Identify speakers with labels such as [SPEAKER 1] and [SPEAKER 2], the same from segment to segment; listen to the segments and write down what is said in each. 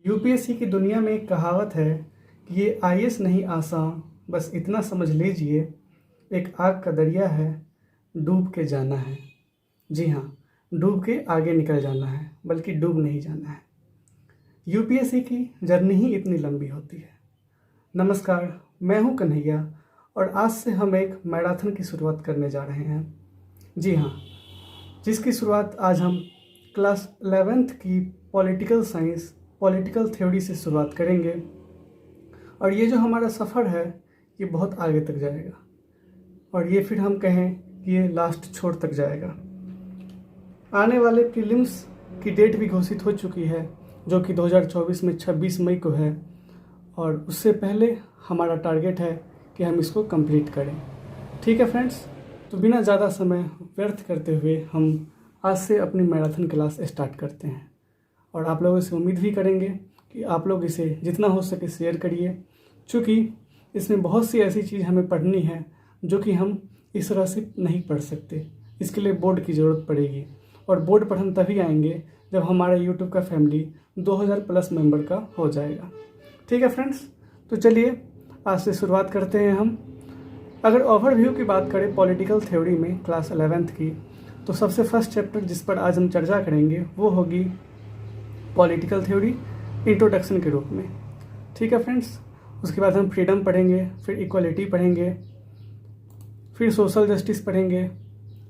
[SPEAKER 1] UPSC की दुनिया में एक कहावत है कि ये आईएएस नहीं आसान, बस इतना समझ लीजिए, एक आग का दरिया है, डूब के जाना है। जी हाँ, डूब के आगे निकल जाना है, बल्कि डूब नहीं जाना है। यूपीएससी की जर्नी ही इतनी लंबी होती है। नमस्कार, मैं हूँ कन्हैया और आज से हम एक मैराथन की शुरुआत करने जा रहे हैं। जी हाँ, जिसकी शुरुआत आज हम क्लास 11th की पॉलिटिकल साइंस, पॉलिटिकल थ्योरी से शुरुआत करेंगे और ये जो हमारा सफ़र है ये बहुत आगे तक जाएगा और ये फिर हम कहें कि ये लास्ट छोर तक जाएगा। आने वाले प्रीलिम्स की डेट भी घोषित हो चुकी है, जो कि 2024 में 26 मई को है और उससे पहले हमारा टारगेट है कि हम इसको कंप्लीट करें। ठीक है फ्रेंड्स, तो बिना ज़्यादा समय व्यर्थ करते हुए हम आज से अपनी मैराथन क्लास स्टार्ट करते हैं और आप लोगों से उम्मीद भी करेंगे कि आप लोग इसे जितना हो सके शेयर करिए, क्योंकि इसमें बहुत सी ऐसी चीज़ हमें पढ़नी है जो कि हम इस तरह से नहीं पढ़ सकते। इसके लिए बोर्ड की ज़रूरत पड़ेगी और बोर्ड पर हम तभी आएंगे जब हमारा यूट्यूब का फैमिली 2000 प्लस मेंबर का हो जाएगा। ठीक है फ्रेंड्स, तो चलिए आज से शुरुआत करते हैं हम। अगर ओवरव्यू की बात करें पॉलिटिकल थ्योरी में क्लास 11th की, तो सबसे फर्स्ट चैप्टर जिस पर आज हम चर्चा करेंगे वो होगी पॉलिटिकल थ्योरी इंट्रोडक्शन के रूप में। ठीक है फ्रेंड्स, उसके बाद हम फ्रीडम पढ़ेंगे, फिर इक्वलिटी पढ़ेंगे, फिर सोशल जस्टिस पढ़ेंगे,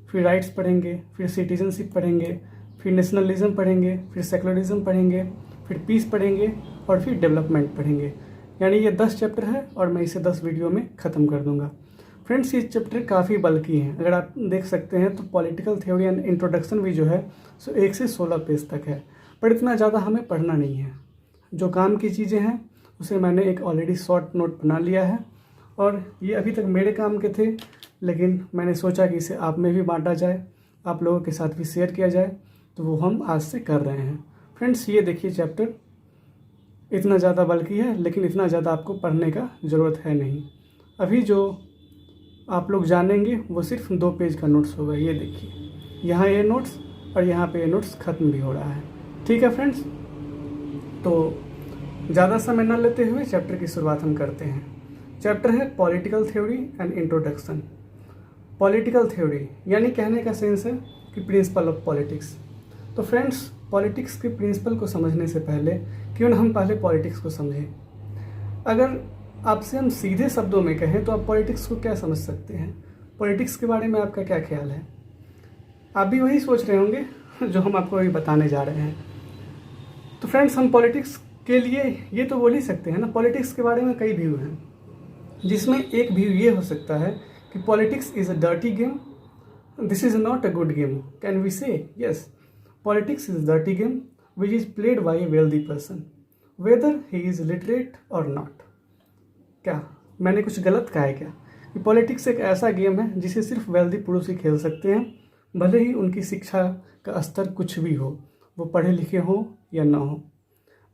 [SPEAKER 1] फिर राइट्स पढ़ेंगे, फिर सिटीजनशिप पढ़ेंगे, फिर नेशनलिज्म पढ़ेंगे, फिर सेकुलरिज्म पढ़ेंगे, फिर पीस पढ़ेंगे और फिर डेवलपमेंट पढ़ेंगे। यानी ये 10 चैप्टर है और मैं इसे 10 वीडियो में ख़त्म कर दूंगा। फ्रेंड्स, ये चैप्टर काफ़ी बल्कि हैं। अगर आप देख सकते हैं तो पॉलिटिकल थ्योरी एंड इंट्रोडक्शन भी जो है सो 1 से 16 पेज तक है, पर इतना ज़्यादा हमें पढ़ना नहीं है। जो काम की चीज़ें हैं उसे मैंने एक ऑलरेडी शॉर्ट नोट बना लिया है और ये अभी तक मेरे काम के थे, लेकिन मैंने सोचा कि इसे आप में भी बांटा जाए, आप लोगों के साथ भी शेयर किया जाए, तो वो हम आज से कर रहे हैं। फ्रेंड्स, ये देखिए चैप्टर इतना ज़्यादा बल्कि है, लेकिन इतना ज़्यादा आपको पढ़ने का ज़रूरत है नहीं। अभी जो आप लोग जानेंगे वो सिर्फ 2 पेज का नोट्स होगा। ये देखिए, यहाँ ये नोट्स और यहाँ पे ये नोट्स ख़त्म भी हो रहा है। ठीक है फ्रेंड्स, तो ज़्यादा समय न लेते हुए चैप्टर की शुरुआत हम करते हैं। चैप्टर है political theory and introduction. Political theory यानी कहने का सेंस है कि प्रिंसिपल ऑफ पॉलिटिक्स। तो फ्रेंड्स, पॉलिटिक्स के प्रिंसिपल को समझने से पहले क्यों ना हम पहले पॉलिटिक्स को समझें। अगर आपसे हम सीधे शब्दों में कहें तो आप पॉलिटिक्स को क्या समझ सकते हैं? पॉलिटिक्स के बारे में आपका क्या ख्याल है? आप भी वही सोच रहे होंगे जो हम आपको अभी बताने जा रहे हैं। तो फ्रेंड्स, हम पॉलिटिक्स के लिए ये तो बोल ही सकते हैं ना, पॉलिटिक्स के बारे में कई व्यू हैं, जिसमें एक व्यू ये हो सकता है कि politics is a dirty game, this is not a good game. Can we say yes, politics is a dirty game which is played by a wealthy person whether he is literate और not. क्या मैंने कुछ गलत कहा है क्या? कि politics एक ऐसा गेम है जिसे सिर्फ वेल्दी पुरुष ही खेल सकते हैं, भले ही उनकी शिक्षा का स्तर कुछ भी हो, वो पढ़े लिखे हों या ना हो।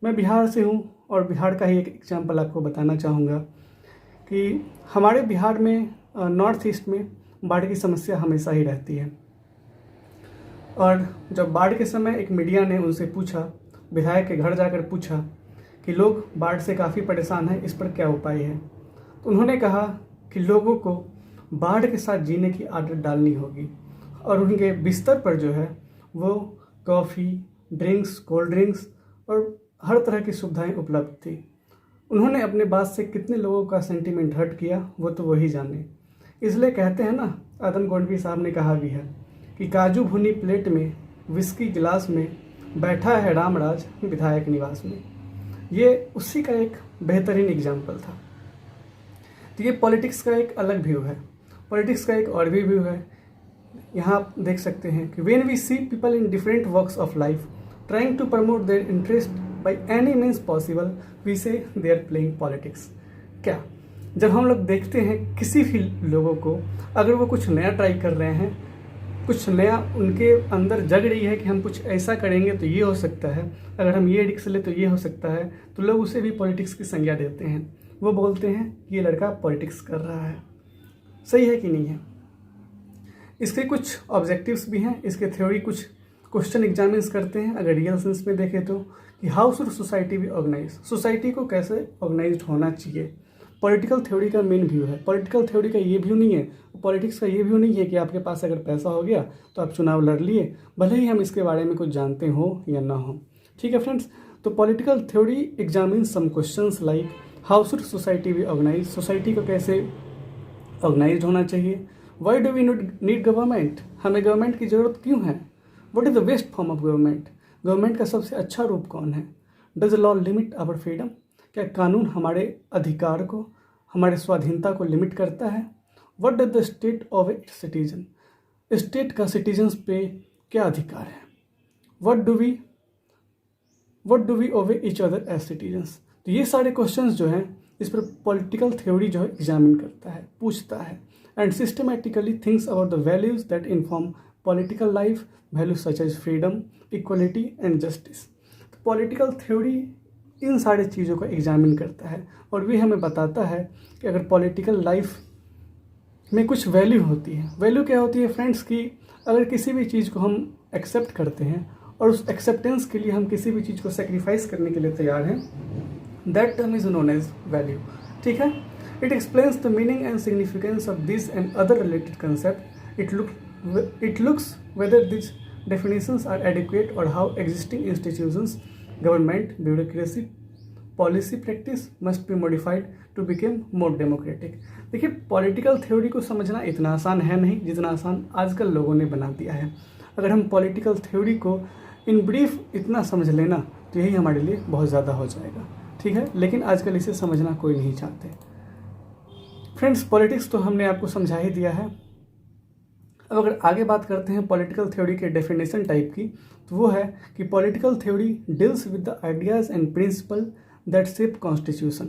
[SPEAKER 1] मैं बिहार से हूँ और बिहार का ही एक एग्जाम्पल आपको बताना चाहूँगा कि हमारे बिहार में नॉर्थ ईस्ट में बाढ़ की समस्या हमेशा ही रहती है। और जब बाढ़ के समय एक मीडिया ने उनसे पूछा, विधायक के घर जाकर पूछा कि लोग बाढ़ से काफ़ी परेशान हैं, इस पर क्या उपाय है? तो उन्होंने कहा कि लोगों को बाढ़ के साथ जीने की आदत डालनी होगी और उनके बिस्तर पर जो है वो कॉफ़ी, ड्रिंक्स, कोल्ड ड्रिंक्स और हर तरह की सुविधाएं उपलब्ध थी। उन्होंने अपने बात से कितने लोगों का सेंटीमेंट हर्ट किया वो तो वही जाने। इसलिए कहते हैं ना, आदम गोडवी साहब ने कहा भी है कि काजू भुनी प्लेट में, विस्की गिलास में, बैठा है रामराज विधायक निवास में। ये उसी का एक बेहतरीन एग्जाम्पल था। तो ये पॉलिटिक्स का एक अलग व्यू है। पॉलिटिक्स का एक और भी व्यू है। यहाँ आप देख सकते हैं कि when we see people in different works of life trying to promote their interest by any means possible, we say they are playing politics. क्या जब हम लोग देखते हैं किसी भी लोगों को, अगर वो कुछ नया ट्राई कर रहे हैं, कुछ नया उनके अंदर जग रही है कि हम कुछ ऐसा करेंगे तो ये हो सकता है, अगर हम ये रिस्क ले तो ये हो सकता है, तो लोग उसे भी पॉलिटिक्स की संज्ञा देते हैं। वो बोलते हैं कि ये लड़का पॉलिटिक्स कर रहा है। सही है कि नहीं है? इसके कुछ ऑब्जेक्टिव्स भी हैं। इसके थ्योरी कुछ क्वेश्चन एग्जामिन्स करते हैं अगर रियल सेंस में देखें तो, कि how should society be organise, society को कैसे ऑर्गेनाइज होना चाहिए। पॉलिटिकल थ्योरी का मेन व्यू है। पॉलिटिकल थ्योरी का ये व्यू नहीं है, पॉलिटिक्स का ये व्यू नहीं है कि आपके पास अगर पैसा हो गया तो आप चुनाव लड़ लिए, भले ही हम इसके बारे में कुछ जानते हो या ना हो। ठीक है फ्रेंड्स, तो political theory examine some questions like how should society be organise, society को कैसे ऑर्गेनाइज होना चाहिए। Why do we need government, हमें गवर्नमेंट की ज़रूरत क्यों है। What is the best form of government, government का सबसे अच्छा रूप कौन है। Does law limit our freedom, क्या कानून हमारे अधिकार को, हमारे स्वाधीनता को लिमिट करता है। What does the state of a citizen, state का सिटीजन्स पे क्या अधिकार है। What do we owe each other as citizens. तो ये सारे क्वेश्चंस जो हैं इस पर पॉलिटिकल थ्योरी जो है एग्जामिन करता है, पूछता है, and systematically thinks about the values that inform political life, values such as freedom, equality and justice. तो पॉलिटिकल थ्योरी इन सारी चीज़ों को एग्जामिन करता है और भी हमें बताता है कि अगर पॉलिटिकल लाइफ में कुछ वैल्यू होती है। वैल्यू क्या होती है फ्रेंड्स, कि अगर किसी भी चीज़ को हम एक्सेप्ट करते हैं और उस एक्सेप्टेंस के लिए हम किसी भी चीज़ को सेक्रीफाइस करने के लिए तैयार हैं, that term is known as value. ठीक है, it explains the meaning and significance of this and other related concept. It looks whether this definitions are adequate or how existing institutions, government, bureaucracy, policy practice must be modified to become more democratic। देखिए, political theory को समझना इतना आसान है नहीं जितना आसान आजकल लोगों ने बना दिया है। अगर हम पॉलिटिकल थ्योरी को इन ब्रीफ इतना समझ लेना तो यही हमारे लिए बहुत ज़्यादा हो जाएगा। ठीक है, लेकिन आजकल इसे समझना कोई नहीं चाहते। फ्रेंड्स, पॉलिटिक्स तो हमने आपको समझा ही दिया है। अब अगर आगे बात करते हैं पॉलिटिकल थ्योरी के डेफिनेशन टाइप की, तो वो है कि political theory deals with the ideas and principal that shape constitution.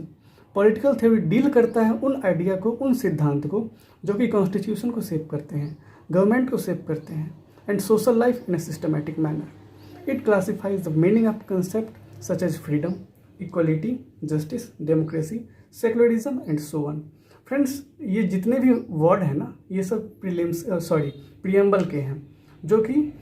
[SPEAKER 1] Political theory deal करता है उन आइडिया को, उन सिद्धांत को जो कि कॉन्स्टिट्यूशन को शेप करते हैं, गवर्नमेंट को शेप करते हैं, and social life in a systematic manner. It classifies the meaning of concept such as freedom, equality, justice, democracy, secularism and so on. Friends, ये जितने भी वर्ड हैं ना, ये सब प्रियम्बल के हैं, जो कि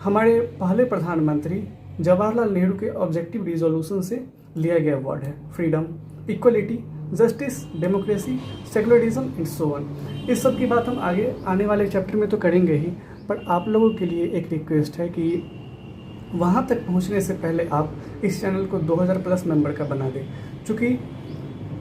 [SPEAKER 1] हमारे पहले प्रधानमंत्री जवाहरलाल नेहरू के ऑब्जेक्टिव रिजोल्यूशन से लिया गया वर्ड है। Freedom, equality, justice, democracy, secularism and so on. इस सब की बात हम आगे आने वाले चैप्टर में तो करेंगे ही, पर आप लोगों के लिए एक रिक्वेस्ट है कि वहाँ तक पहुँचने से पहले आप इस चैनल को 2000+ मेंबर का बना दें, क्योंकि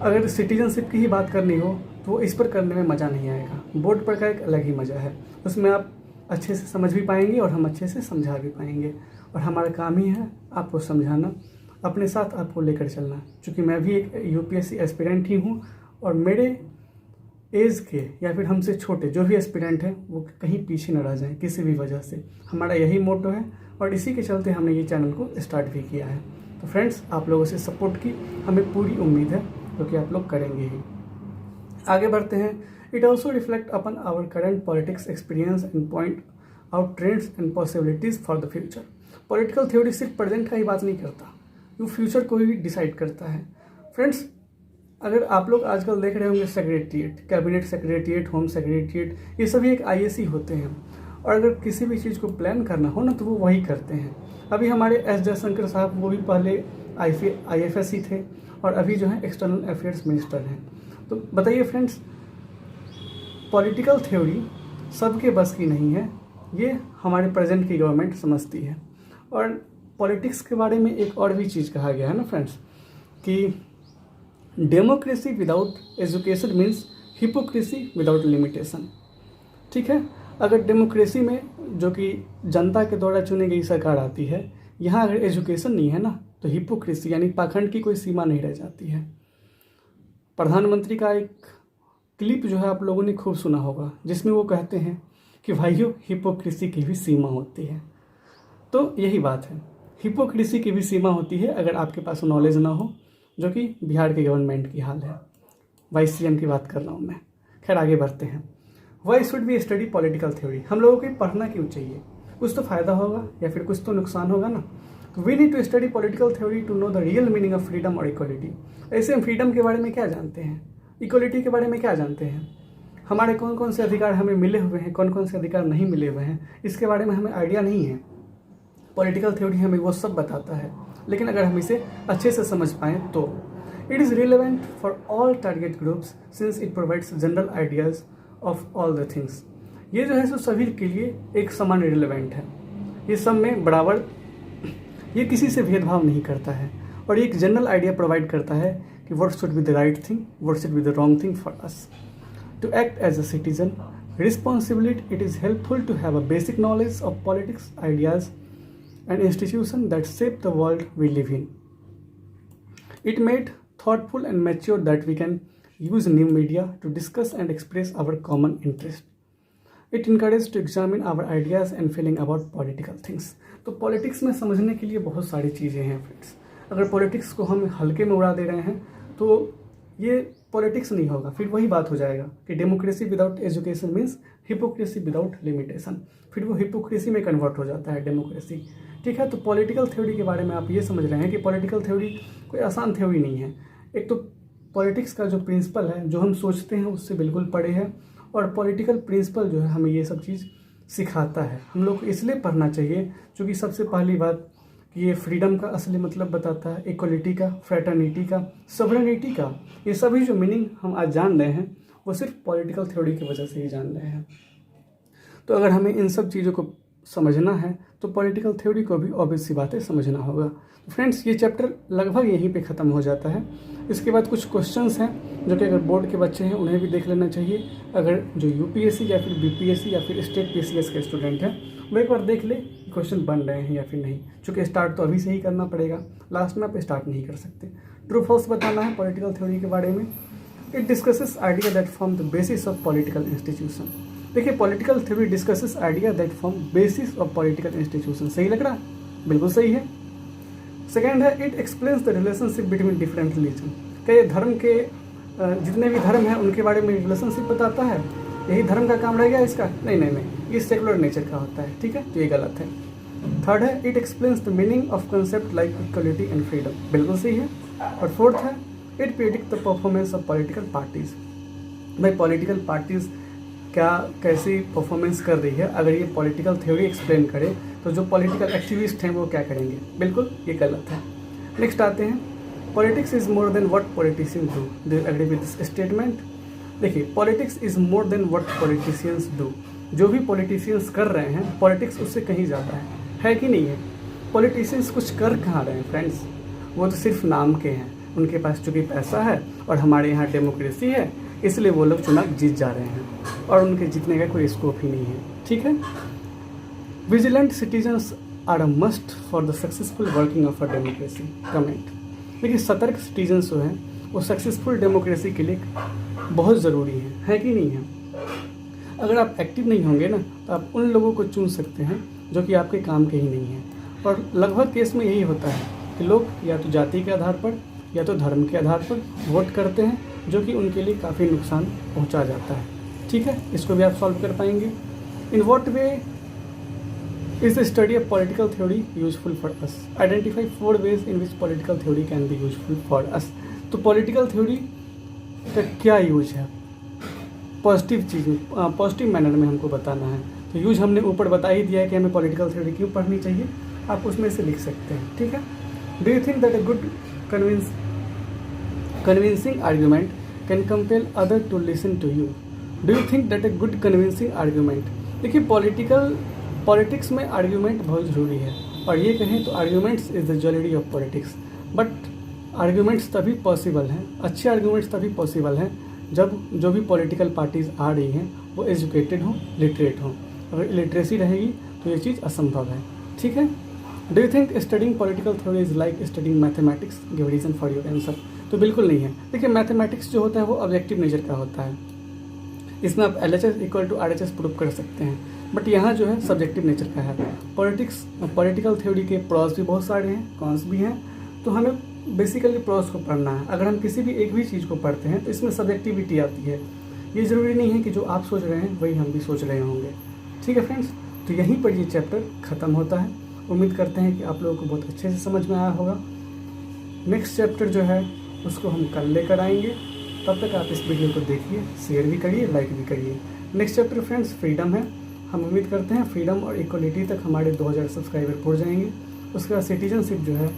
[SPEAKER 1] अगर सिटीजनशिप की ही बात करनी हो तो वो इस पर करने में मज़ा नहीं आएगा। बोर्ड पर का एक अलग ही मज़ा है, उसमें आप अच्छे से समझ भी पाएंगे और हम अच्छे से समझा भी पाएंगे, और हमारा काम ही है आपको समझाना, अपने साथ आपको लेकर चलना। क्योंकि मैं भी एक यूपीएससी एस्पिरेंट ही हूँ, और मेरे एज के या फिर हमसे छोटे जो भी एस्पिरेंट हैं वो कहीं पीछे न रह जाएं किसी भी वजह से। हमारा यही मोटो है और इसी के चलते हमने ये चैनल को स्टार्ट भी किया है। तो फ्रेंड्स, आप लोगों से सपोर्ट की हमें पूरी उम्मीद है, क्योंकि आप लोग करेंगे ही। आगे बढ़ते हैं। It also reflect upon our current politics experience and point out trends and possibilities for the future. Political theory सिर्फ प्रेजेंट का ही बात नहीं करता, वो फ्यूचर को भी डिसाइड करता है। फ्रेंड्स, अगर आप लोग आजकल देख रहे होंगे secretariat, cabinet secretariat, home secretariat, ये सभी एक आईएसी होते हैं, और अगर किसी भी चीज़ को प्लान करना हो ना तो वो वही करते हैं। अभी हमारे एस जयशंकर साहब, वो भी पहले IFS ही थे और अभी जो है एक्सटर्नल अफेयर्स मिनिस्टर हैं। तो बताइए फ्रेंड्स, पॉलिटिकल थ्योरी सबके बस की नहीं है, ये हमारे प्रेजेंट की गवर्नमेंट समझती है। और पॉलिटिक्स के बारे में एक और भी चीज़ कहा गया है ना फ्रेंड्स, कि democracy without education means hypocrisy without limitation. ठीक है, अगर डेमोक्रेसी में जो कि जनता के द्वारा चुनी गई सरकार आती है, यहाँ अगर एजुकेशन नहीं है ना तो हिपोक्रेसी यानी पाखंड की कोई सीमा नहीं रह जाती है। प्रधानमंत्री का एक क्लिप जो है आप लोगों ने खूब सुना होगा, जिसमें वो कहते हैं कि भाइयों, हिपोक्रेसी की भी सीमा होती है। तो यही बात है, हिपोक्रेसी की भी सीमा होती है अगर आपके पास नॉलेज ना हो, जो कि बिहार की गवर्नमेंट की हाल है। वाइस CM की बात कर रहा हूँ मैं। खैर, आगे बढ़ते हैं। Why should be study political theory, हम लोगों को पढ़ना क्यों चाहिए? कुछ तो फ़ायदा होगा या फिर कुछ तो नुकसान होगा ना। तो we need to study political theory to know the real meaning of freedom और इक्वलिटी। ऐसे हम फ्रीडम के बारे में क्या जानते हैं, इक्वलिटी के बारे में क्या जानते हैं, हमारे कौन कौन से अधिकार हमें मिले हुए हैं, कौन कौन से अधिकार नहीं मिले हुए हैं, इसके बारे में हमें आइडिया नहीं है। पॉलिटिकल थ्योरी हमें वो सब बताता है, लेकिन अगर हम इसे अच्छे से समझ पाएँ तो it is relevant for all target groups since it provides general ideas of all the things. ये जो है सो सभी के लिए एक समान रिलेवेंट है, ये सब में बराबर, ये किसी से भेदभाव नहीं करता है और ये एक जनरल आइडिया प्रोवाइड करता है कि what should be the right thing, what should be the wrong thing for us to act as a citizen responsibility. It is helpful to have a basic knowledge of politics ideas and institution that shape the world we live in. It made thoughtful and mature that we can use new media to discuss and express our common interest. It encourages to examine our ideas and feeling about political things. तो politics में समझने के लिए बहुत सारी चीज़ें हैं friends. अगर पॉलिटिक्स को हम हल्के में उड़ा दे रहे हैं तो ये पॉलिटिक्स नहीं होगा, फिर वही बात हो जाएगा कि democracy without education means hypocrisy without limitation, फिर वो हिपोक्रेसी में कन्वर्ट हो जाता है डेमोक्रेसी। ठीक है, तो पॉलिटिकल थ्योरी के बारे में आप ये समझ रहे हैं कि पॉलिटिकल थ्योरी कोई आसान थ्योरी नहीं है। एक तो पॉलिटिक्स का जो प्रिंसिपल है, जो हम सोचते हैं उससे बिल्कुल परे है, और पॉलिटिकल प्रिंसिपल जो है हमें ये सब चीज़ सिखाता है। हम लोग को इसलिए पढ़ना चाहिए क्योंकि सबसे पहली बात कि ये फ्रीडम का असली मतलब बताता है, इक्वलिटी का, फ्रेटर्निटी का, सॉवरेनिटी का, ये सभी जो मीनिंग हम आज जान रहे हैं वो सिर्फ पॉलिटिकल थ्योरी की वजह से ही जान रहे हैं। तो अगर हमें इन सब चीज़ों को समझना है तो पॉलिटिकल थ्योरी को भी ऑब्वियस सी बातें समझना होगा। तो फ्रेंड्स, ये चैप्टर लगभग यहीं पे ख़त्म हो जाता है। इसके बाद कुछ क्वेश्चंस हैं जो कि अगर बोर्ड के बच्चे हैं उन्हें भी देख लेना चाहिए। अगर जो यूपीएससी या फिर बीपीएससी या फिर स्टेट पीसीएस के स्टूडेंट हैं वो एक बार देख ले क्वेश्चन बन रहे हैं या फिर नहीं, चूँकि स्टार्ट तो अभी से ही करना पड़ेगा, लास्ट में आप स्टार्ट नहीं कर सकते। ट्रू फॉल्स बताना है पॉलिटिकल थ्योरी के बारे में। It discusses idea that form the basis of political institution. देखिए, political theory discusses idea that form basis of political institution. सही लग रहा है? बिल्कुल सही है। सेकेंड है, it explains the relationship between different religion. क्या ये धर्म के जितने भी धर्म हैं उनके बारे में रिलेशनशिप बताता है? यही धर्म का काम रहेगा इसका? नहीं नहीं नहीं, ये सेकुलर नेचर का होता है। ठीक है, तो ये गलत है। थर्ड है, it explains the meaning of concept like equality and freedom. बिल्कुल सही है। और फोर्थ है, it predict the performance of political parties. भाई, पॉलिटिकल पार्टीज क्या कैसी परफॉर्मेंस कर रही है, अगर ये पॉलिटिकल थ्योरी एक्सप्लेन करे तो जो पॉलिटिकल एक्टिविस्ट हैं वो क्या करेंगे? बिल्कुल ये गलत है। नेक्स्ट आते हैं, politics is more than what politicians do. Do you agree with this statement? देखिए, politics is more than what politicians do. जो भी पॉलिटिशियंस कर रहे हैं, पॉलिटिक्स उससे कहीं ज़्यादा है कि नहीं है? पॉलिटिशियंस कुछ कर कहाँ रहे हैं फ्रेंड्स, वो तो सिर्फ नाम के हैं। उनके पास चूँकि पैसा है और हमारे यहाँ डेमोक्रेसी है, इसलिए वो लोग चुनाव जीत जा रहे हैं और उनके जीतने का कोई स्कोप ही नहीं है। ठीक है, vigilant citizens are a must for the successful working of a democracy. Comment. देखिए, सतर्क सिटीजन्स जो हैं वो सक्सेसफुल डेमोक्रेसी के लिए बहुत ज़रूरी है कि नहीं है? अगर आप एक्टिव नहीं होंगे ना तो आप उन लोगों को चुन सकते हैं जो कि आपके काम के ही नहीं हैं। और लगभग केस में यही होता है कि लोग या तो जाति के आधार पर या तो धर्म के आधार पर वोट करते हैं, जो कि उनके लिए काफ़ी नुकसान पहुंचा जाता है। ठीक है, इसको भी आप सॉल्व कर पाएंगे। In what way is the study of political theory useful for us? Identify 4 ways in which political theory can be useful for us. तो पॉलिटिकल थ्योरी का क्या यूज है? पॉजिटिव चीज़ में, पॉजिटिव मैनर में हमको बताना है। तो यूज हमने ऊपर बता ही दिया है कि हमें पॉलिटिकल थ्योरी क्यों पढ़नी चाहिए, आप उसमें से लिख सकते हैं। ठीक है, do you think that a good convincing argument can compel other to listen to you? Do you think that a good convincing argument? देखिए, पॉलिटिक्स में आर्ग्यूमेंट बहुत ज़रूरी है, और ये कहें तो arguments is the jewellery of politics. But arguments तभी पॉसिबल हैं, अच्छे आर्ग्यूमेंट्स तभी पॉसिबल हैं जब जो भी पॉलिटिकल पार्टीज आ रही हैं वो एजुकेटेड हों, लिटरेट हों। अगर लिटरेसी रहेगी तो ये चीज़ असंभव है। ठीक है, do you think studying political theory is like studying mathematics? Give reason for your answer. तो बिल्कुल नहीं है। देखिए, मैथमेटिक्स जो होता है वो ऑब्जेक्टिव नेचर का होता है, इसमें आप LHS equal to RHS prove कर सकते हैं, बट यहाँ जो है सब्जेक्टिव नेचर का है। पॉलिटिकल थ्योरी के प्रॉस भी बहुत सारे हैं, कॉन्स भी हैं, तो हमें बेसिकली प्रॉस को पढ़ना है। अगर हम किसी भी एक भी चीज़ को पढ़ते हैं तो इसमें सब्जेक्टिविटी आती है। ये ज़रूरी नहीं है कि जो आप सोच रहे हैं वही हम भी सोच रहे होंगे। ठीक है फ्रेंड्स, तो यहीं पर ये चैप्टर ख़त्म होता है। उम्मीद करते हैं कि आप लोगों को बहुत अच्छे से समझ में आया होगा। नेक्स्ट चैप्टर जो है उसको हम कल लेकर आएंगे। तब तक आप इस वीडियो को देखिए, शेयर भी करिए, लाइक भी करिए। नेक्स्ट चैप्टर फ्रेंड्स फ्रीडम है। हम उम्मीद करते हैं फ्रीडम और इक्वलिटी तक हमारे 2000 सब्सक्राइबर पहुँच जाएंगे। उसके बाद सिटीजनशिप जो है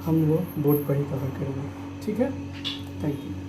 [SPEAKER 1] हम वो बोर्ड पर ही कवर करेंगे। ठीक है, थैंक यू।